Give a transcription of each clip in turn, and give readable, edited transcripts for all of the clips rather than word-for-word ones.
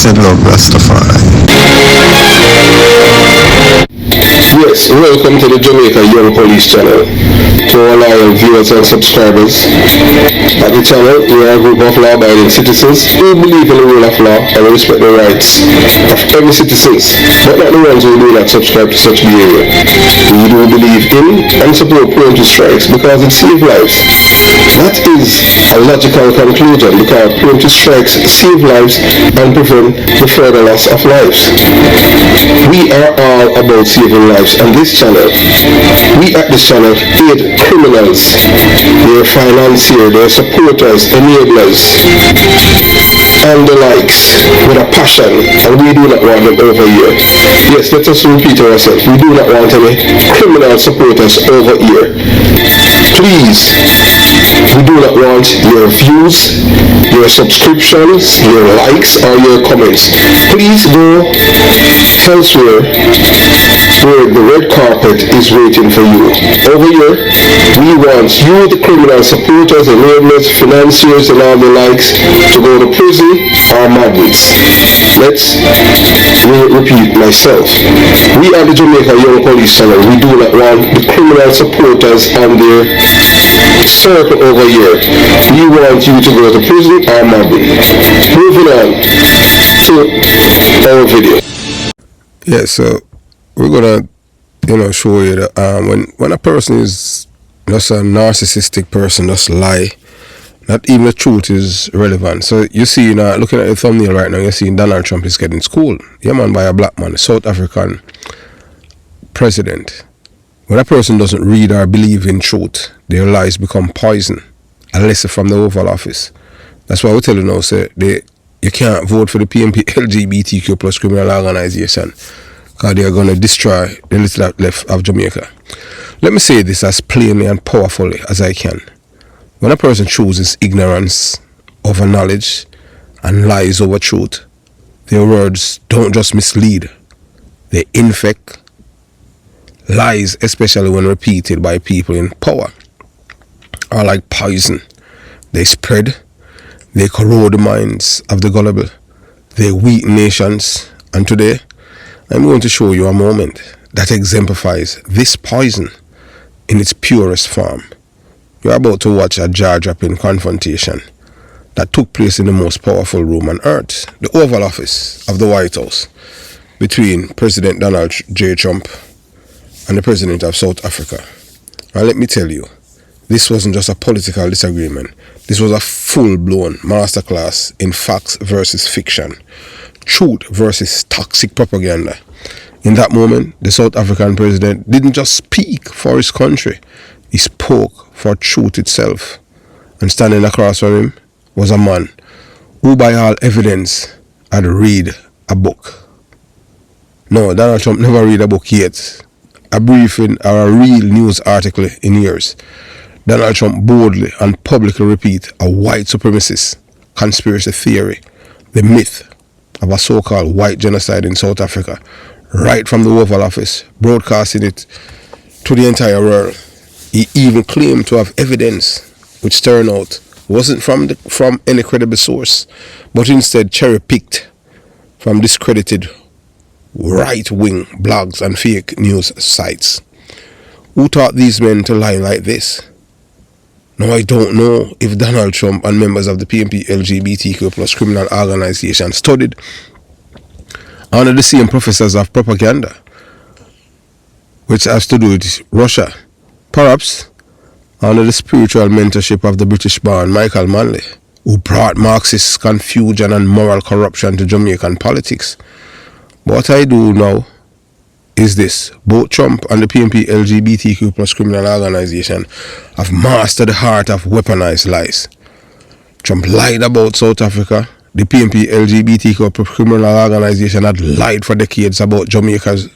Said love Rastafari. Yes, welcome to the Jamaica Young Police channel. To all our viewers and subscribers. At the channel, we are a group of law-abiding citizens who believe in the rule of law and respect the rights of every citizen, but not the ones who do not subscribe to such behavior. We do believe in and support preemptive strikes because it saves lives. That is a logical conclusion because preemptive strikes save lives and prevent the further loss of lives. We are all about saving lives on this channel. We at this channel aid criminals, their financiers, their supporters, enablers, and the likes with a passion, and we do not want them over here. Yes, let us repeat ourselves. We do not want any criminal supporters over here. Please, we do not want your views, your subscriptions, your likes, or your comments. Please go elsewhere where the red carpet is waiting for you. Over here, we want you, the criminal supporters, enablers, financiers, and all the likes, to go to prison or madness. Let's repeat myself. We are the Jamaica Young Police channel. We do not want the criminal supporters and their circle over here. We want you to go to prison or madness. Moving on to our video. Yeah, so we're gonna show you that when a person is just a narcissistic person, just lie, not even the truth is relevant. So you see now, looking at the thumbnail right now, you're seeing Donald Trump is getting schooled. Yeah, man, by a black man, a South African president. When a person doesn't read or believe in truth, their lies become poison. A lesson from the Oval Office. That's why we tell you now, say you can't vote for the PNP LGBTQ plus criminal organization, because they are going to destroy the little left of Jamaica. Let me say this as plainly and powerfully as I can. When a person chooses ignorance over knowledge and lies over truth, their words don't just mislead, they infect. Lies, especially when repeated by people in power, are like poison. They spread, they corrode the minds of the gullible, they weaken nations, and today I'm going to show you a moment that exemplifies this poison in its purest form. You're about to watch a jaw-dropping confrontation that took place in the most powerful room on earth, the Oval Office of the White House, between President Donald J. Trump and the President of South Africa. And let me tell you, this wasn't just a political disagreement. This was a full-blown masterclass in facts versus fiction, truth versus toxic propaganda. In that moment, the South African president didn't just speak for his country, he spoke for truth itself. And standing across from him was a man who, by all evidence, had read a book. No, Donald Trump never read a book yet. A briefing or a real news article in years. Donald Trump boldly and publicly repeat a white supremacist conspiracy theory, the myth of a so-called white genocide in South Africa, right from the Oval Office, broadcasting it to the entire world. He even claimed to have evidence, which turned out wasn't from any credible source, but instead cherry-picked from discredited right-wing blogs and fake news sites. Who taught these men to lie like this? Now I don't know if Donald Trump and members of the PNP LGBTQ plus criminal organization studied under the same professors of propaganda, which has to do with Russia. Perhaps under the spiritual mentorship of the British-born Michael Manley, who brought Marxist confusion and moral corruption to Jamaican politics. What I do now is this. Both Trump and the PNP LGBTQ plus criminal organization have mastered the art of weaponized lies. Trump lied about South Africa. The PNP LGBTQ plus criminal organization had lied for decades about Jamaica's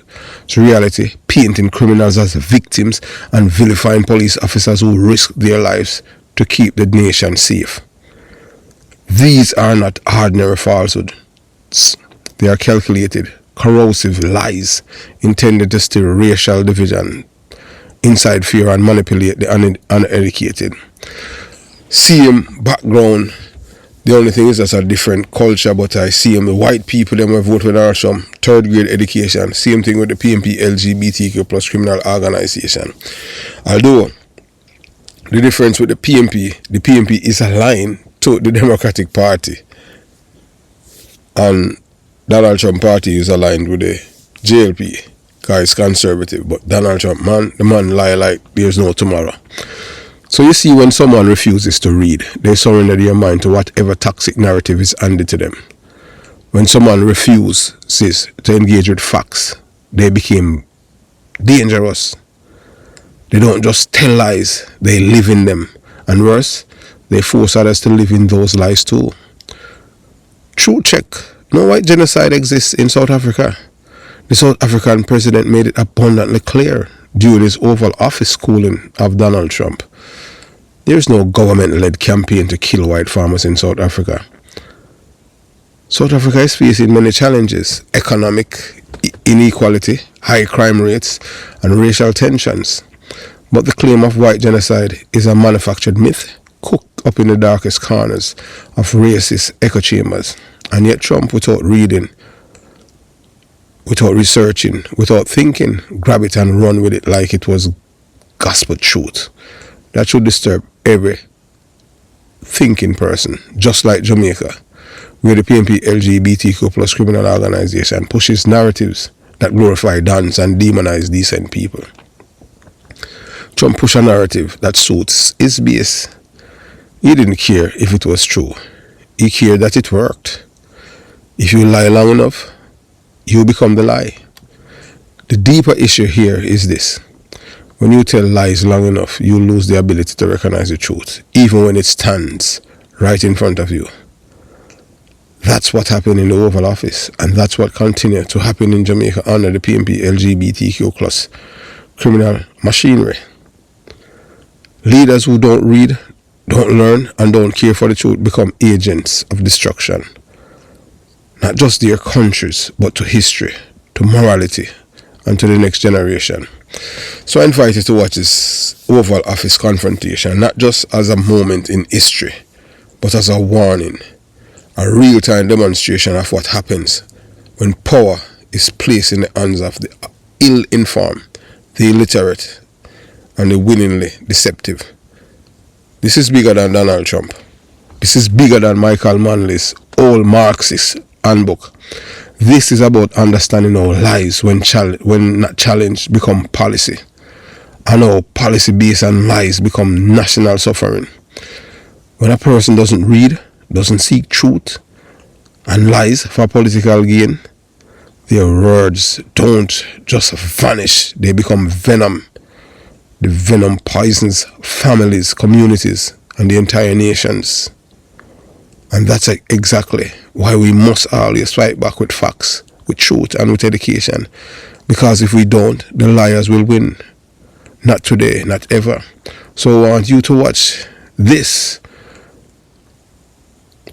reality, painting criminals as victims and vilifying police officers who risk their lives to keep the nation safe. These are not ordinary falsehoods. They are calculated, corrosive lies intended to stir racial division, incite fear, and manipulate the uneducated. Same background The only thing is that's a different culture, but I see them, the white people, them have voted with Donald Trump, third grade education. Same thing with the PNP LGBTQ plus criminal organization. Although, the difference with the PNP is aligned to the Democratic Party. And Donald Trump party is aligned with the JLP, because it's conservative. But Donald Trump, the man lie like there's no tomorrow. So you see, when someone refuses to read, they surrender their mind to whatever toxic narrative is handed to them. When someone refuses to engage with facts, they become dangerous. They don't just tell lies, they live in them. And worse, they force others to live in those lies too. True check. No white genocide exists in South Africa. The South African president made it abundantly clear during his Oval Office schooling of Donald Trump. There is no government-led campaign to kill white farmers in South Africa. South Africa is facing many challenges: economic inequality, high crime rates, and racial tensions. But the claim of white genocide is a manufactured myth, cooked up in the darkest corners of racist echo chambers. And yet Trump, without reading, without researching, without thinking, grab it and run with it like it was gospel truth. That should disturb every thinking person, just like Jamaica, where the PNP LGBTQ plus criminal organization pushes narratives that glorify dance and demonize decent people. Trump pushed a narrative that suits his base. He didn't care if it was true. He cared that it worked. If you lie long enough, you become the lie. The deeper issue here is this: when you tell lies long enough, you lose the ability to recognize the truth, even when it stands right in front of you. That's what happened in the Oval Office, and that's what continued to happen in Jamaica under the PNP LGBTQ plus criminal machinery. Leaders who don't read, don't learn, and don't care for the truth become agents of destruction. Not just to their countries, but to history, to morality, and to the next generation. So I invite you to watch this Oval Office confrontation, not just as a moment in history, but as a warning, a real-time demonstration of what happens when power is placed in the hands of the ill-informed, the illiterate, and the willingly deceptive. This is bigger than Donald Trump. This is bigger than Michael Manley's old Marxist handbook. This is about understanding how lies, when not challenged, become policy, and how policy based on lies become national suffering. When a person doesn't read, doesn't seek truth, and lies for political gain, their words don't just vanish, they become venom. The venom poisons families, communities, and the entire nations. And that's exactly why we must always fight back with facts, with truth, and with education. Because if we don't, the liars will win. Not today, not ever. So I want you to watch this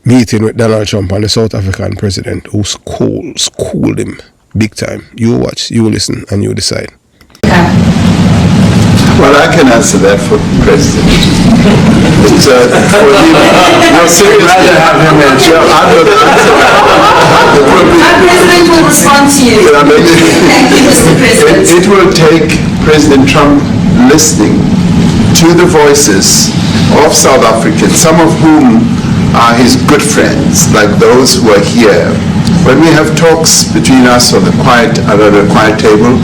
meeting with Donald Trump and the South African president, who schooled him big time. You watch, you listen, and you decide. Well, I can answer that for the president. It's, for him, no, seriously. Rather have him answer. I'm going to answer that. Our president will respond to you. Thank you, Mr. President. It will take President Trump listening to the voices of South Africans, some of whom are his good friends, like those who are here. When we have talks between us on the quiet table,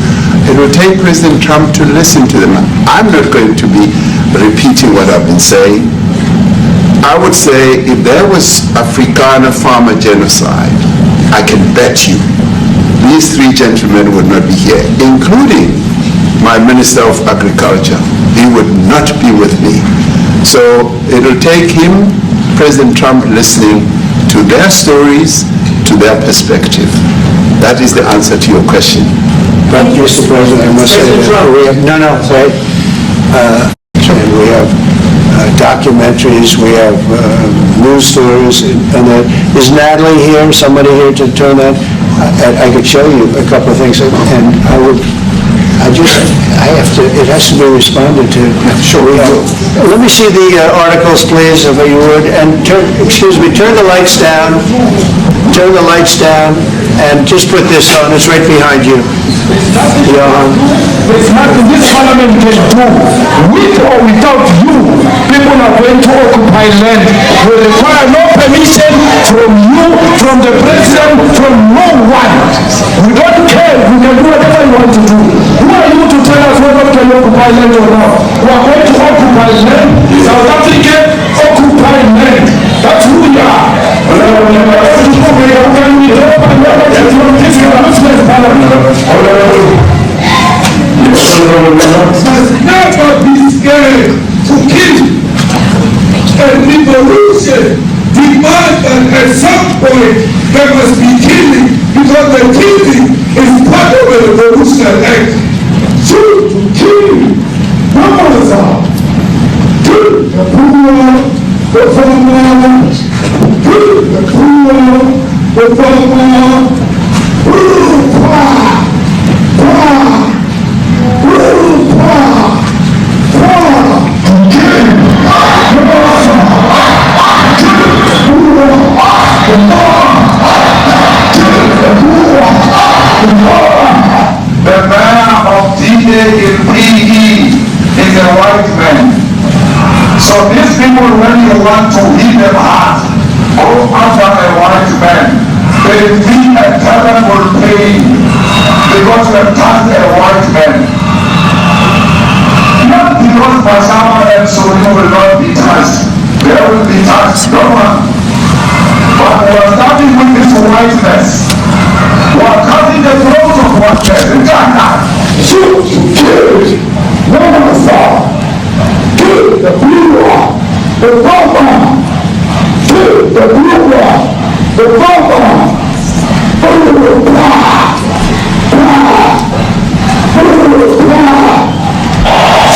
it will take President Trump to listen to them. I'm not going to be repeating what I've been saying. I would say if there was Afrikaner farmer genocide, I can bet you these three gentlemen would not be here, including my Minister of Agriculture. He would not be with me. So it will take him, President Trump, listening to their stories, to their perspective. That is the answer to your question. But Mr. President, I must say that we have, and we have documentaries, we have news stories, and is Natalie here, somebody here to turn that? I could show you a couple of things, and I It has to be responded to. Sure, we will. Let me see the articles, please, if you would, and turn the lights down. Turn the lights down, and just put this on. It's right behind you. There's nothing this parliament can do. With or without you, people are going to occupy land. We require no permission from you, from the president, from no one. We don't care. We can do whatever you want to do. Who are you to tell us whether we can occupy land or not? We are going to occupy land. South Africa occupy land. That's who we are. Never be scared to kill. And revolution demands that at some point there must be killing, because the killing is part of the revolutionary act. Shoot to kill. Numbers are. Kill the poor, the farmer. Kill the poor, the farmer. The man of D-Day in PE is a white man. So these people, when you want to hit them hard, go after a white man. They feel a terrible pain because you have touched a white man. Not because Basama and Soli will not be touched. They will be touched, no one. But we are starting with this whiteness. We are cutting the throat of whiteness in Ghana. Shoot to kill. Numbers are. Kill the poor, the farmer. Kill the poor, the farmer.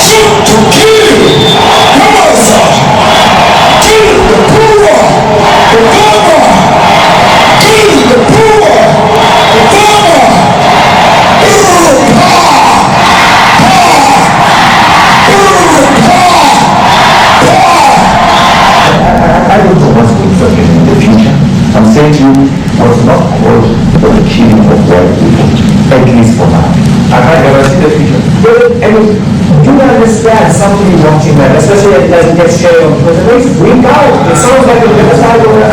Shoot to kill. Numbers are. Kill the poor, the farmer. Kill the poor, the farmer. I don't know what's going to happen in the future. I'm saying to you, was not called for the killing of white people, at least for now. I can't ever see the future. But, I mean, do you understand somebody watching that, especially as it gets shared on Twitter? They freak out. It sounds like a genocide over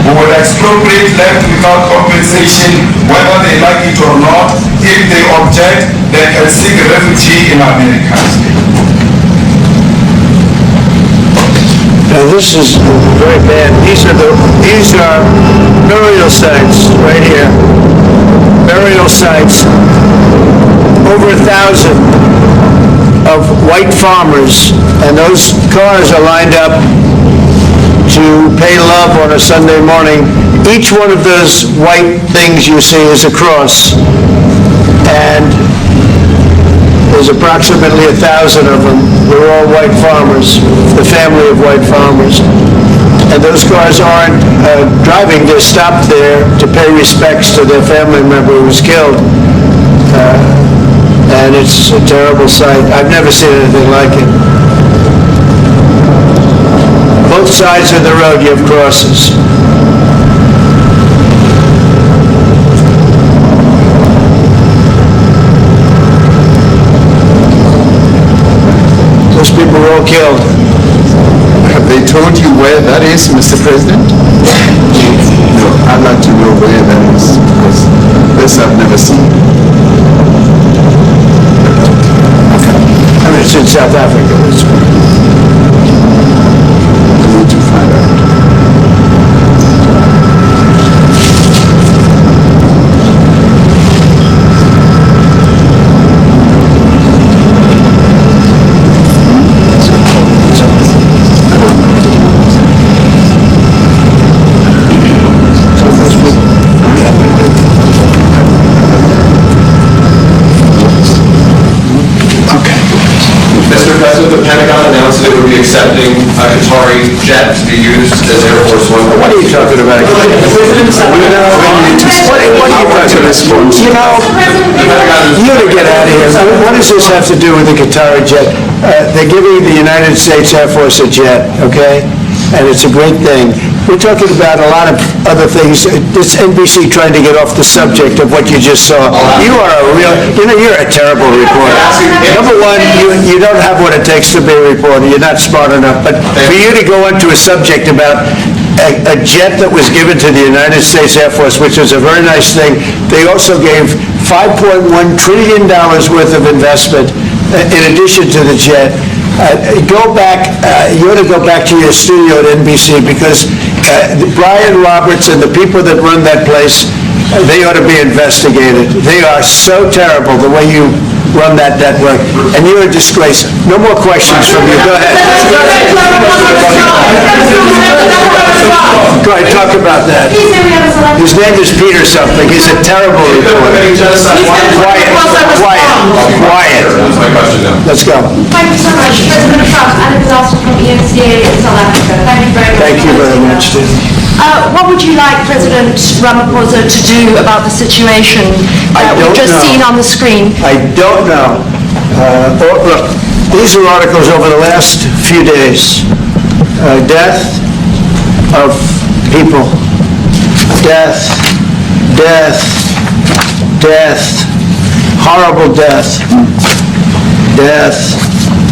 We will expropriate land without compensation, whether they like it or not. If they object, they can seek refugee in America. Now this is very bad. These are burial sites right here. Burial sites. Over 1,000 of white farmers, and those cars are lined up to pay love on a Sunday morning. Each one of those white things you see is a cross, and there's approximately 1,000 of them. They're all white farmers, the family of white farmers. And those cars aren't driving, they're stopped there to pay respects to their family member who was killed. And it's a terrible sight. I've never seen anything like it. Both sides of the road you have crosses. Those people were all killed. Have they told you where that is, Mr. President? No, I'd like to know where that is, because this I've never seen. I mean, it's in South Africa. I need to find out. would be accepting a Qatari jet to be used as Air Force One. What are you talking about? What are you talking about? You know, you to get out of here. What does this have to do with the Qatari jet? They're giving the United States Air Force a jet, okay? And it's a great thing. We're talking about a lot of other things. This NBC trying to get off the subject of what you just saw. You are a real, you're a terrible reporter. Number one, you don't have what it takes to be a reporter. You're not smart enough. But for you to go into a subject about a jet that was given to the United States Air Force, which was a very nice thing, they also gave $5.1 trillion worth of investment in addition to the jet. Go back, you ought to go back to your studio at NBC, because Brian Roberts and the people that run that place, they ought to be investigated. They are so terrible, the way you run that network, and you're a disgrace. No more questions from you. Go ahead. Go ahead, talk about that. His name is Peter something. He's a terrible reporter. Quiet. That's my question now. Let's go. Thank you so much. President Trump, and a disaster from ENCA in South Africa. Thank you very much. Thank you very much, Steve. What would you like President Ramaphosa to do about the situation that we've just seen on the screen? I don't know. Look, these are articles over the last few days. Death of people. Death. Horrible death.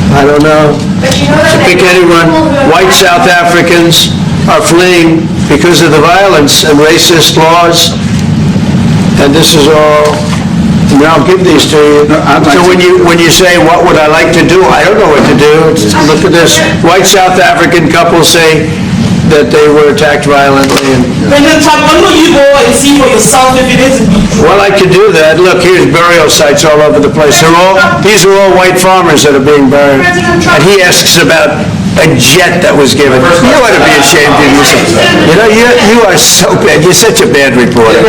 I don't know. To pick anyone. White South Africans are fleeing because of the violence and racist laws. And this is all, I'll give these to you. So when you say, what would I like to do? I don't know what to do. Look at this. White South African couple say that they were attacked violently. President Trump, why don't you go and see for yourself if it isn't? Well, I could do that. Look, here's burial sites all over the place. These are all white farmers that are being buried. And he asks about a jet that was given. You ought to be ashamed of yourself. You are so bad. You're such a bad reporter.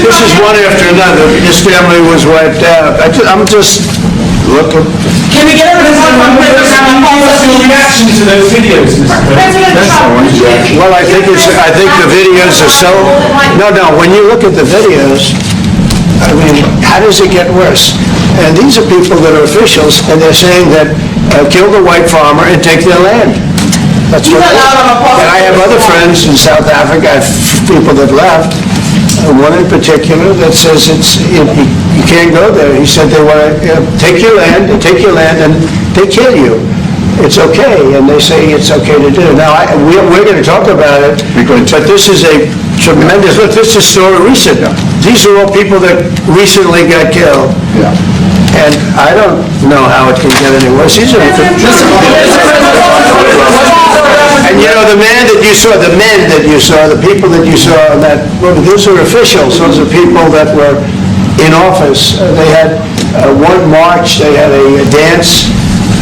This is one after another. His family was wiped out. I'm just looking. Can we get a report from President Ramaphosa? Reaction to those videos, Mr. President. Well, I think the videos are so. No. When you look at the videos, I mean, how does it get worse? And these are people that are officials, and they're saying that kill the white farmer and take their land. That's what. And I have other friends in South Africa. I have people that left. One in particular that says you can't go there. He said they want to take your land, and they kill you. It's okay, and they say it's okay to do. Now, we're going to talk about it, but this is a tremendous, look, this is a story recent. These are all people that recently got killed. Yeah. And I don't know how it can get any worse. These are and the men that you saw, the people that you saw, those are officials. Those are people that were in office. They had one march, they had a dance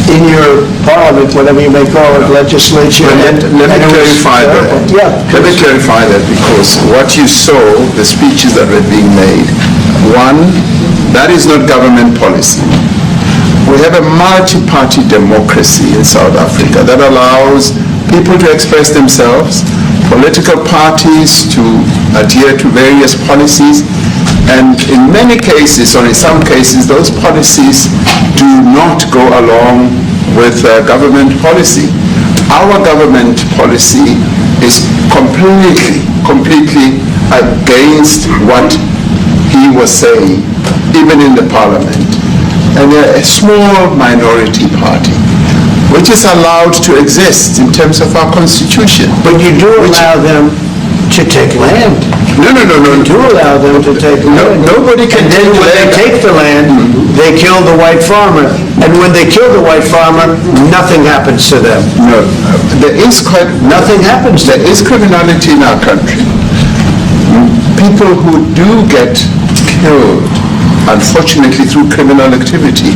in your parliament, whatever you may call it, legislature. Let me clarify that. Yeah. Let me clarify that, because what you saw, the speeches that were being made, one, that is not government policy. We have a multi-party democracy in South Africa that allows people to express themselves, political parties to adhere to various policies, and in many cases, or in some cases, those policies do not go along with government policy. Our government policy is completely against what he was saying, even in the parliament. And they're a small minority party, which is allowed to exist in terms of our constitution. But you do allow them to take land. No. You do allow them to take land. Nobody can take land. When they take the land, they kill the white farmer. And when they kill the white farmer, nothing happens to them. No, there is Nothing happens to them. There is criminality in our country. People who do get killed, unfortunately through criminal activity,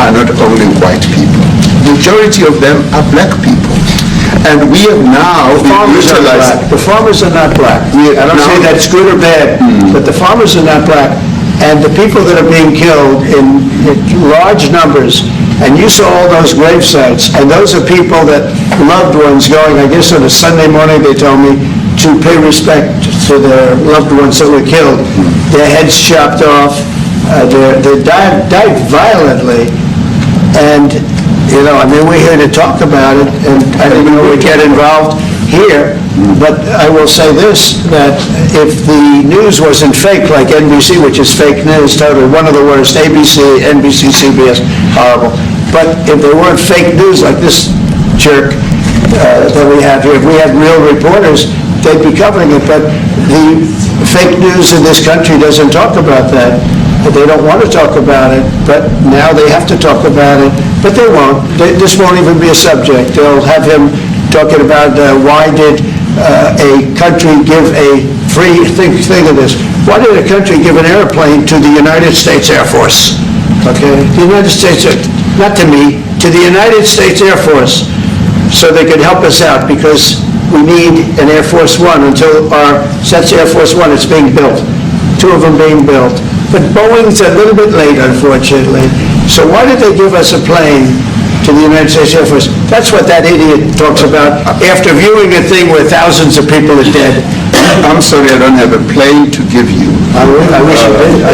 are not only white people. The majority of them are black people. And we have now Farmers are black. utilized. The farmers are not black. I don't say that's good or bad, but the farmers are not black. And the people that are being killed in large numbers, and you saw all those grave sites, and those are people that loved ones going, I guess on a Sunday morning, they told me, to pay respect to their loved ones that were killed. Their heads chopped off, they died violently. And, you know, I mean, we're here to talk about it, and I didn't know we'd get involved here, but I will say this, that if the news wasn't fake like NBC, which is fake news, totally one of the worst, ABC, NBC, CBS, horrible, but if they weren't fake news like this jerk that we have here, if we had real reporters, they'd be covering it, but the fake news in this country doesn't talk about that. They don't want to talk about it, but now they have to talk about it, but they won't. This won't even be a subject. They'll have him talking about why did a country give a free, think of this, why did a country give an airplane to the United States Air Force? Okay, the United States, not to me, to the United States Air Force, so they could help us out, because we need an Air Force One until that's Air Force One, it's being built. 2 of them being built. But Boeing's a little bit late, unfortunately. So why did they give us a plane to the United States Air Force? That's what that idiot talks about after viewing a thing where thousands of people are dead. I'm sorry, I don't have a plane to give you. I wish you did.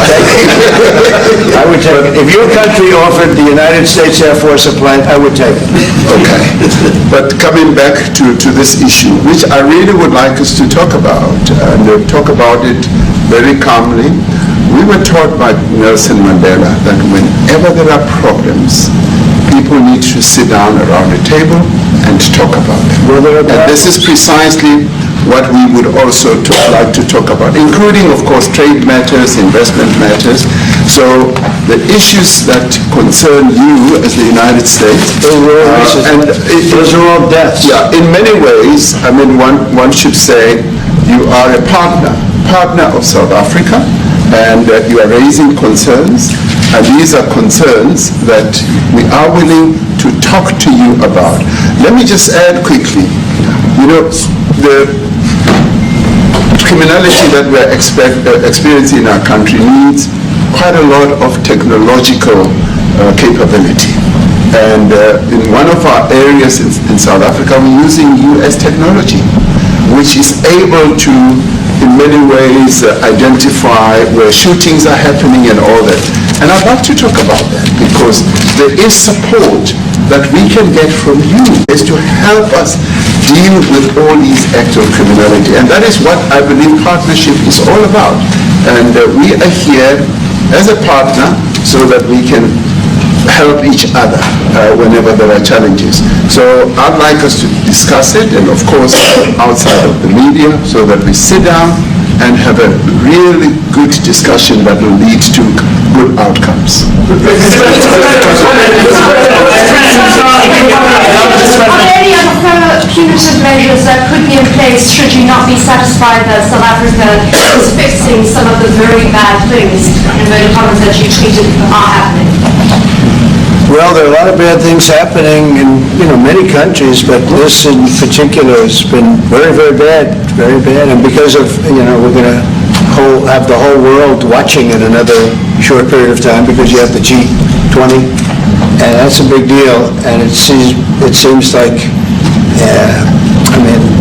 I would take it. If your country offered the United States Air Force a plane, I would take it. Okay. But coming back to this issue, which I really would like us to talk about, and talk about it very calmly. We were taught by Nelson Mandela that whenever there are problems, people need to sit down around a table and talk about them. And this is precisely what we would also like to talk about, including, of course, trade matters, investment matters. So the issues that concern you as the United States, those are all deaths. Yeah, in many ways, I mean, one should say you are a partner of South Africa, and you are raising concerns, and these are concerns that we are willing to talk to you about. Let me just add quickly, you know, the criminality that we're experiencing in our country needs quite a lot of technological capability. And in one of our areas in South Africa, we're using US technology, which is able to, in many ways, identify where shootings are happening and all that. And I'd like to talk about that, because there is support that we can get from you is to help us deal with all these acts of criminality. And that is what I believe partnership is all about. And we are here as a partner so that we can help each other whenever there are challenges. So I'd like us to discuss it, and of course outside of the media, so that we sit down and have a really good discussion that will lead to good outcomes. Are there any other further punitive measures that could be in place should you not be satisfied that South Africa is fixing some of the very bad things, in inverted commas, that you tweeted are happening? Well, there are a lot of bad things happening in, many countries, but this in particular has been very, very bad, and because of, we're going to have the whole world watching in another short period of time, because you have the G20, and that's a big deal, and it seems like,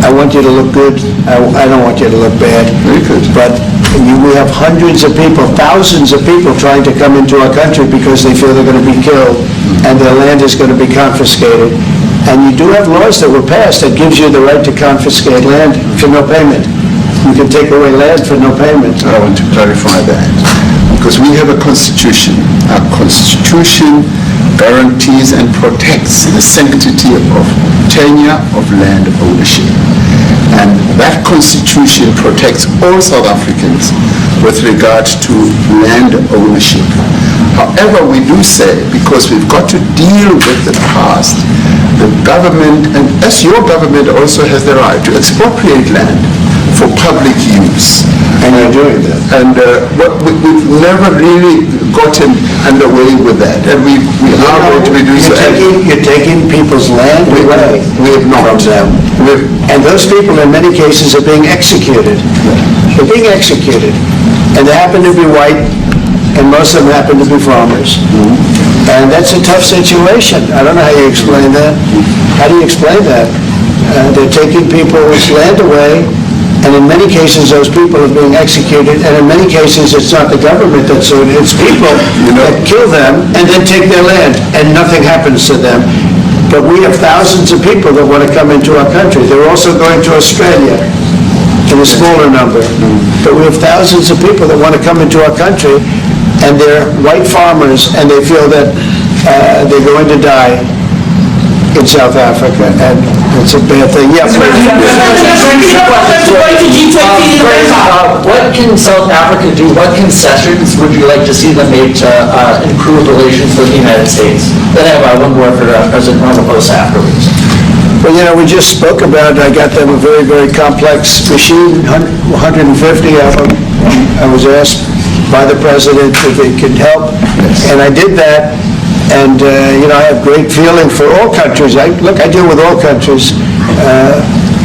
I want you to look good, I don't want you to look bad. Very good. But we have hundreds of people, thousands of people trying to come into our country because they feel they're going to be killed and their land is going to be confiscated. And you do have laws that were passed that gives you the right to confiscate land for no payment. You can take away land for no payment. I want to clarify that, because we have a constitution. Our constitution guarantees and protects the sanctity of tenure of land ownership. And that constitution protects all South Africans with regard to land ownership. However, we do say, because we've got to deal with the past, the government, and as your government also has the right to expropriate land for public use. And you're doing that. And we've never really gotten underway with that, and we are going to be doing so. You're taking people's land away. We have not. From them. And those people, in many cases, are being executed. They're being executed. And they happen to be white, and most of them happen to be farmers. And that's a tough situation. I don't know how you explain that. How do you explain that? They're taking people's land away, and in many cases, those people are being executed, and in many cases, it's not the government that's doing it, it's people that kill them and then take their land, and nothing happens to them. But we have thousands of people that want to come into our country. They're also going to Australia in a smaller number. But we have thousands of people that want to come into our country, and they're white farmers, and they feel that they're going to die in South Africa, and it's a bad thing. Yeah. What can South Africa do? What concessions would you like to see them make to improve relations with the United States? Then I have one more for President Ramaphosa afterwards. Well, we just spoke about, I got them a very, very complex machine, 150 of them. I was asked by the president if it could help, and I did that. And, I have great feeling for all countries. I deal with all countries,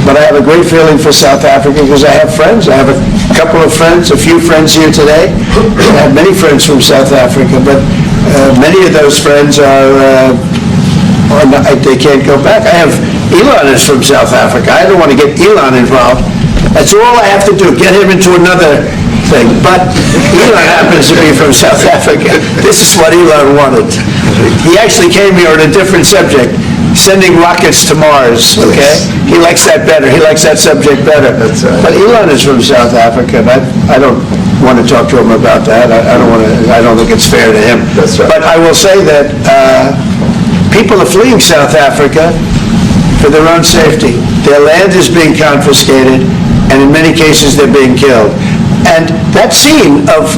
but I have a great feeling for South Africa because I have friends. I have a couple of friends, a few friends here today. I have many friends from South Africa, but many of those friends they can't go back. I have Elon is from South Africa. I don't want to get Elon involved. That's all I have to do, get him into another thing. But Elon happens to be from South Africa. This is what Elon wanted. He actually came here on a different subject, sending rockets to Mars, okay? He likes that better. He likes that subject better. But Elon is from South Africa, and I don't want to talk to him about that. I don't think it's fair to him. But I will say that people are fleeing South Africa for their own safety. Their land is being confiscated, and in many cases they're being killed. And that scene of,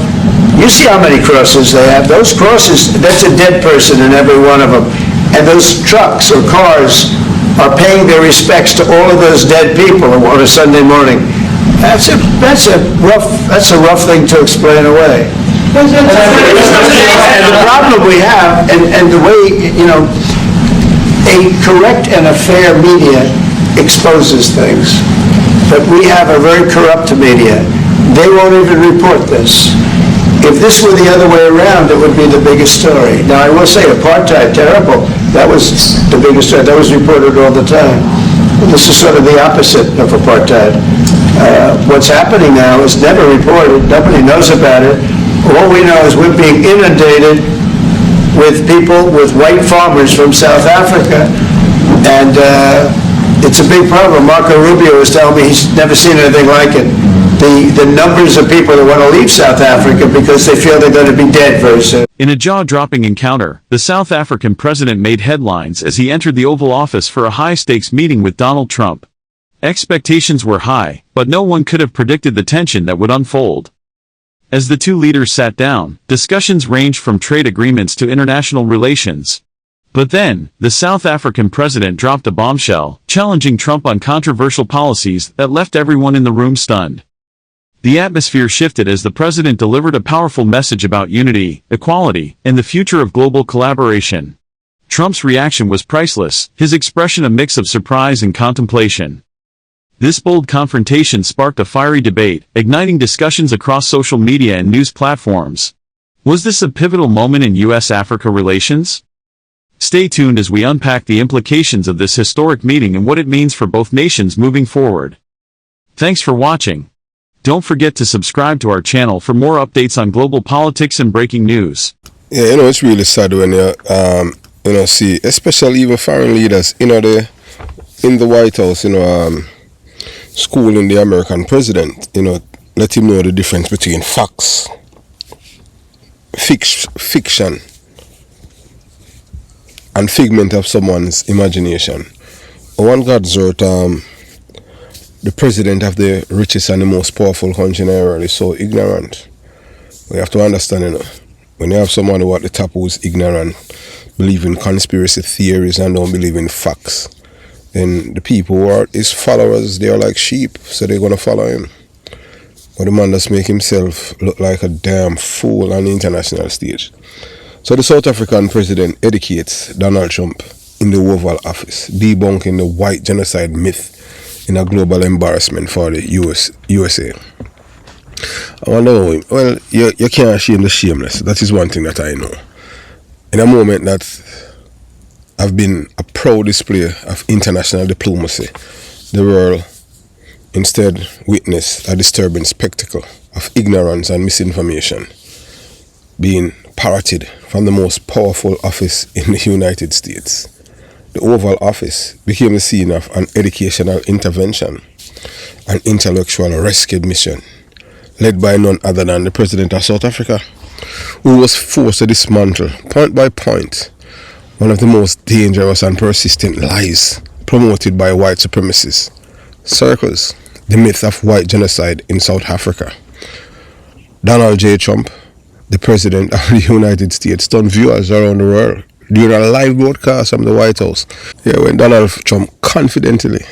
you see how many crosses they have. Those crosses, that's a dead person in every one of them. And those trucks or cars are paying their respects to all of those dead people on a Sunday morning. That's a rough thing to explain away. And the problem we have, and the way, a correct and a fair media exposes things. But we have a very corrupt media. They won't even report this. If this were the other way around, it would be the biggest story. Now, I will say apartheid, terrible. That was the biggest story. That was reported all the time. This is sort of the opposite of apartheid. What's happening now is never reported. Nobody knows about it. All we know is we're being inundated with people, with white farmers from South Africa, and it's a big problem. Marco Rubio was telling me he's never seen anything like it. The numbers of people that want to leave South Africa because they feel they're going to be dead very soon. In a jaw-dropping encounter, the South African president made headlines as he entered the Oval Office for a high-stakes meeting with Donald Trump. Expectations were high, but no one could have predicted the tension that would unfold. As the two leaders sat down, discussions ranged from trade agreements to international relations. But then, the South African president dropped a bombshell, challenging Trump on controversial policies that left everyone in the room stunned. The atmosphere shifted as the president delivered a powerful message about unity, equality, and the future of global collaboration. Trump's reaction was priceless, his expression a mix of surprise and contemplation. This bold confrontation sparked a fiery debate, igniting discussions across social media and news platforms. Was this a pivotal moment in U.S.-Africa relations? Stay tuned as we unpack the implications of this historic meeting and what it means for both nations moving forward. Thanks for watching. Don't forget to subscribe to our channel for more updates on global politics and breaking news. Yeah, it's really sad when you see, especially even foreign leaders, in the White House, schooling the American president, let him know the difference between facts, fiction, and figment of someone's imagination. On God's earth, the president of the richest and the most powerful country in the world is so ignorant. We have to understand, when you have someone who at the top who is ignorant, believe in conspiracy theories and don't believe in facts, then the people who are his followers, they are like sheep, so they're going to follow him. But the man just make himself look like a damn fool on the international stage. So the South African president educates Donald Trump in the Oval Office, debunking the white genocide myth in a global embarrassment for the USA. I wonder, well, you can't shame the shameless. That is one thing that I know. In a moment that have been a proud display of international diplomacy, the world instead witnessed a disturbing spectacle of ignorance and misinformation being parroted from the most powerful office in the United States. The Oval Office became the scene of an educational intervention, an intellectual rescue mission, led by none other than the President of South Africa, who was forced to dismantle, point by point, one of the most dangerous and persistent lies promoted by white supremacist circles, the myth of white genocide in South Africa. Donald J. Trump, the President of the United States, stunned viewers around the world during a live broadcast from the White House. When Donald Trump confidently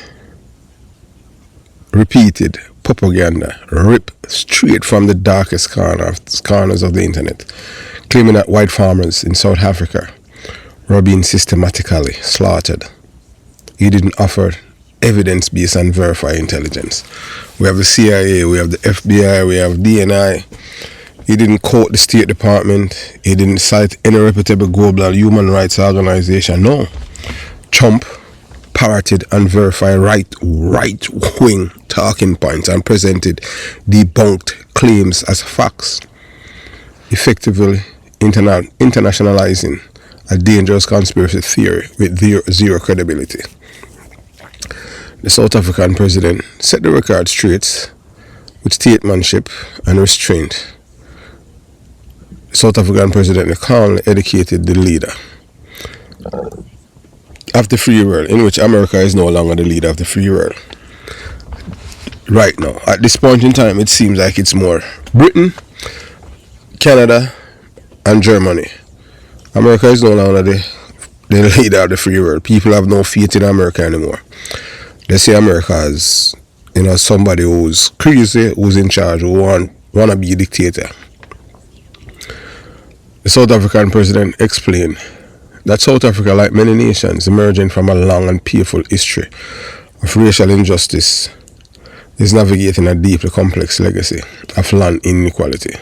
repeated propaganda ripped straight from the darkest corners of the internet, claiming that white farmers in South Africa were being systematically slaughtered. He didn't offer evidence-based and verified intelligence. We have the CIA, we have the FBI, we have DNI. He didn't quote the State Department. He didn't cite any reputable global human rights organization. No. Trump parroted and verified right-wing talking points and presented debunked claims as facts, effectively internationalizing a dangerous conspiracy theory with zero credibility. The South African president set the record straight with statesmanship and restraint. The South African president calmly educated the leader of the free world, in which America is no longer the leader of the free world. Right now, at this point in time, it seems like it's more Britain, Canada, and Germany. America is no longer the leader of the free world. People have no faith in America anymore. They say America is, somebody who's crazy, who's in charge, who want to be a dictator. The South African president explained that South Africa, like many nations emerging from a long and painful history of racial injustice, is navigating a deeply complex legacy of land inequality.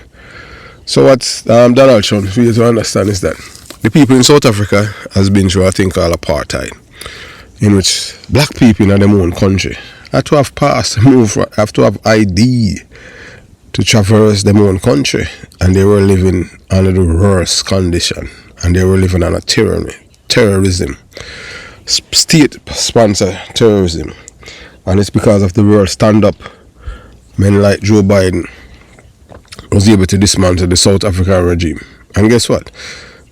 So what Donald Trump fails to understand is that the people in South Africa has been through a thing called apartheid, in which black people in their own country have to have pass, have to have ID to traverse their own country, and they were living under the worst condition, and they were living under terrorism, state-sponsored terrorism, and it's because of the world stand-up men like Joe Biden was able to dismantle the South African regime. And guess what?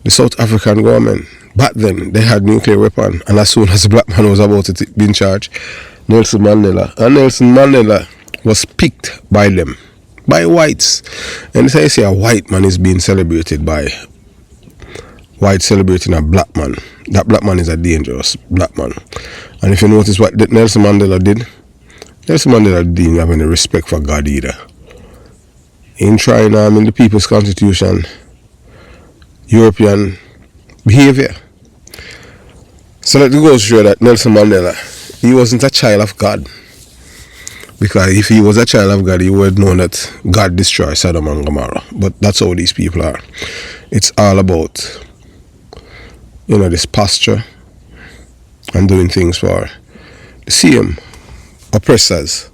The South African government, back then, they had nuclear weapons, and as soon as the black man was about to be in charge, Nelson Mandela was picked by them, by whites. And so you say a white man is being celebrated by white celebrating a black man. That black man is a dangerous black man. And if you notice what Nelson Mandela did, Nelson Mandela didn't have any respect for God either. In trying in the People's Constitution, European behavior. So let it go to show that Nelson Mandela, he wasn't a child of God. Because if he was a child of God, he would have known that God destroyed Sodom and Gomorrah. But that's how these people are. It's all about, this posture and doing things for the same oppressors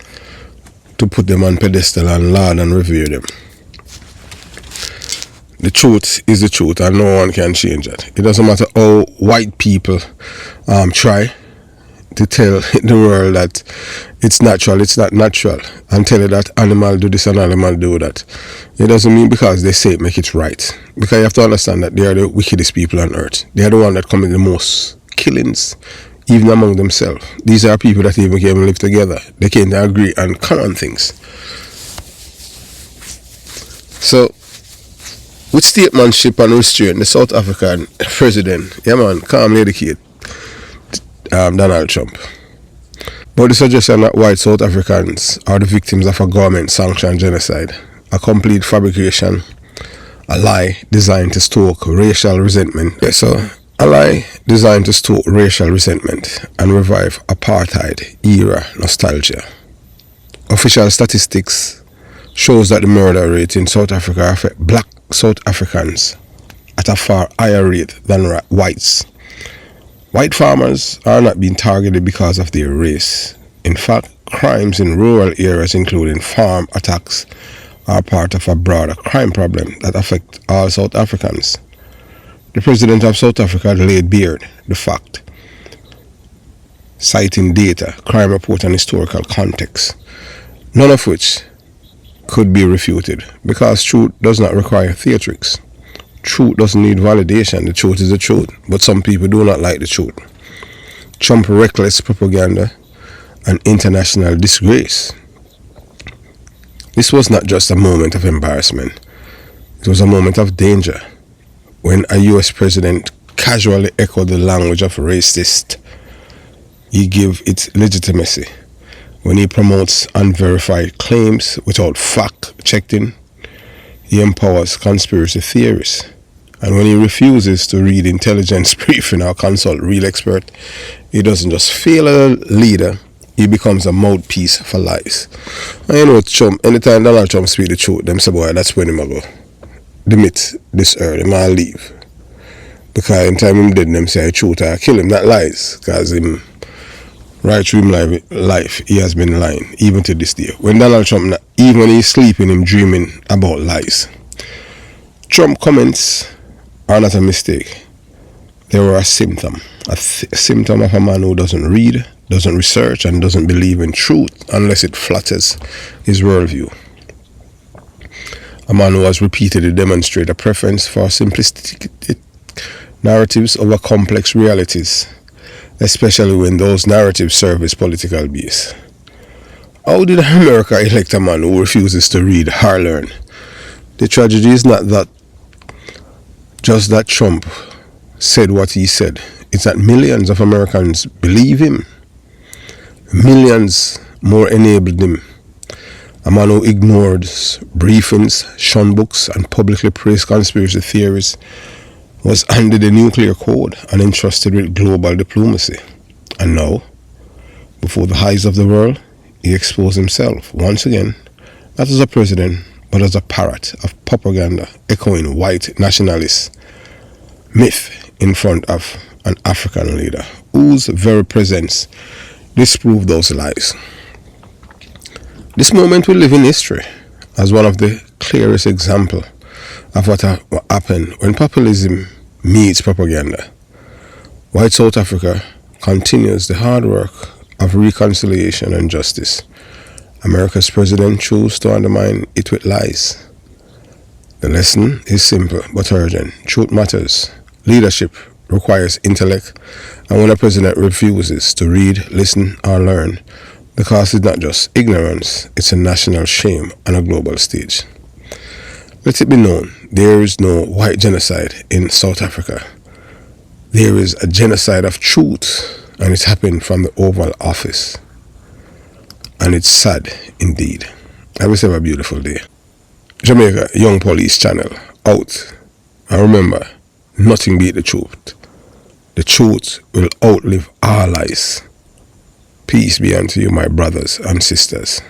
to put them on pedestal and laud and revere them. The truth is the truth, and no one can change it. It doesn't matter how white people try to tell the world that it's natural, it's not natural, and tell it that animal do this and animal do that. It doesn't mean because they say it make it right. Because you have to understand that they are the wickedest people on earth. They are the ones that commit the most killings, even among themselves. These are people that even can't live together. They can't agree on common things. So, with statesmanship and restraint, the South African president, calmly educate Donald Trump. But the suggestion that white South Africans are the victims of a government-sanctioned genocide, a complete fabrication, a lie designed to stoke racial resentment. Yes, so a lie designed to stoke racial resentment and revive apartheid-era nostalgia. Official statistics shows that the murder rate in South Africa affects black South Africans at a far higher rate than whites. White farmers are not being targeted because of their race. In fact, crimes in rural areas, including farm attacks, are part of a broader crime problem that affects all South Africans. The President of South Africa laid bare the fact, citing data, crime report and historical context, none of which could be refuted, because truth does not require theatrics. Truth doesn't need validation. The truth is the truth, but some people do not like the truth. Trump's reckless propaganda and international disgrace. This was not just a moment of embarrassment. It was a moment of danger when a US president casually echoed the language of racist. He gave it legitimacy. When he promotes unverified claims without fact-checking, he empowers conspiracy theories. And when he refuses to read intelligence briefing or consult real expert, he doesn't just fail as a leader, he becomes a mouthpiece for lies. And you know, Trump, anytime Donald Trump speak the truth, them say, boy, that's when him go demit this earth, him all leave. Because anytime him dead, them say the truth, I kill him, not lies. Because him, right through him life, he has been lying, even to this day. When Donald Trump, even when he's sleeping, him dreaming about lies. Trump comments are not a mistake. They were a symptom. A symptom of a man who doesn't read, doesn't research, and doesn't believe in truth unless it flatters his worldview. A man who has repeatedly demonstrated a preference for simplistic narratives over complex realities, especially when those narratives serve his political base. How did America elect a man who refuses to read or learn? The tragedy is not that just that Trump said what he said. It's that millions of Americans believe him. Millions more enabled him. A man who ignores briefings, shunned books, and publicly praised conspiracy theories was handed a nuclear code and entrusted with global diplomacy. And now, before the eyes of the world, he exposed himself once again, not as a president, but as a parrot of propaganda echoing white nationalist myth in front of an African leader whose very presence disproved those lies. This moment will live in history as one of the clearest examples of what happened when populism meets propaganda. White South Africa continues the hard work of reconciliation and justice. America's president chose to undermine it with lies. The lesson is simple but urgent. Truth matters. Leadership requires intellect, and when a president refuses to read, listen, or learn, the cost is not just ignorance, it's a national shame on a global stage. Let it be known, there is no white genocide in South Africa. There is a genocide of truth, and it happened from the Oval Office. And it's sad indeed. Have yourself a beautiful day. Jamaica Young Police Channel out. And remember, nothing beat the truth. The truth will outlive all lies. Peace be unto you, my brothers and sisters.